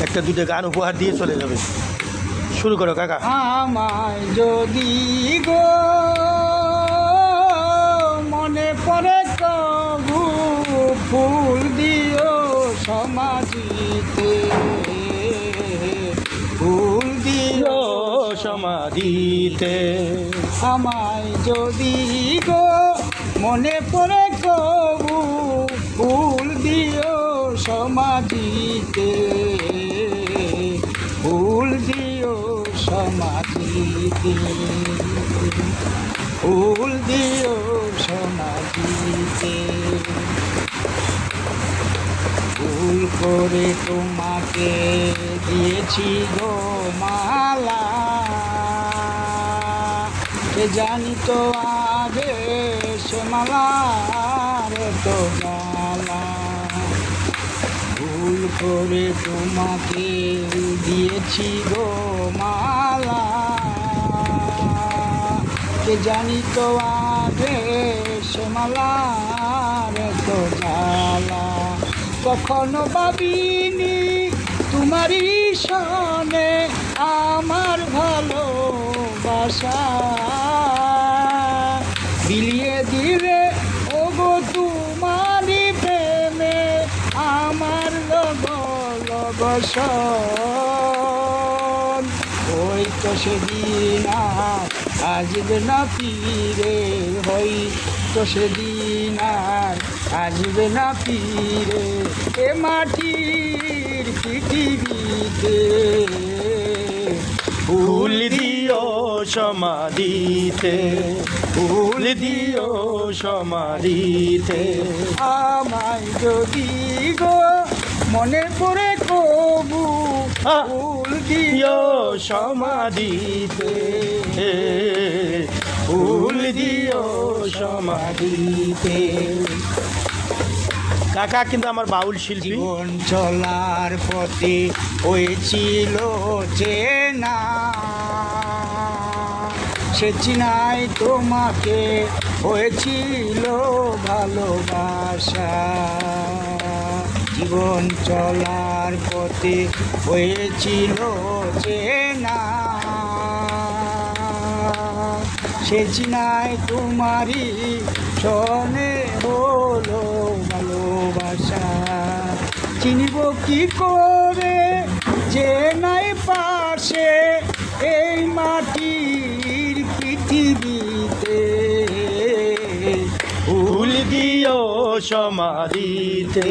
একটা দুটো গান উপহার দিয়ে চলে যাবে। শুরু করো কাকা। আমায় যদি গো মনে পড়ে কবু ফুল দিও সমাধিতে, ফুল দিও সমাধিতে। আমায় যদি গো মনে পড়ে কবু ফুল দিও সমাধিতে, ফুল দিও সমাধিতে, ফুল দিও সমাধিতে। ফুল করে তোমাকে দিয়েছি গো মালা, কে জানি তো আগে সে মালার তো জ্বালা। ভুল করে তোমাকে দিয়েছি গো মালা, কে জানি তো আগে সে মালার তো জ্বালা। কখনো ভাবিনি তোমারই সনে আমার ভালোবাসা, বিলিয়ে দিলে ওগো তোমারই প্রেমে আমার লগন। ওই তো সেদিন আর আসবে না ফিরে, হই তো সেদিন আর আসবে না ফিরে এ মাটির পৃথিবীতে। ফুল দিও সমাধিতে, ফুল দিও সমাধিতে। আমায় যদি গো মনে পড়ে কবু ফুল দিও সমাধিতে, ফুল দিও সমাধিতে। কাকা কিন্তু আমার বাউল শিল্পী। জীবন চলার পথে হয়েছিল চেনা, সে চিনাই তোমাকে হয়েছিল ভালোবাসা। জীবন চলার পথে হয়েছিল চেনা, সে চিনাই তোমারই সনে হলো ভালোবাসা। চিনিব কি করে যে নাই পাশে এই মাটির পৃথিবীতে, ফুল দিও সমাধিতে।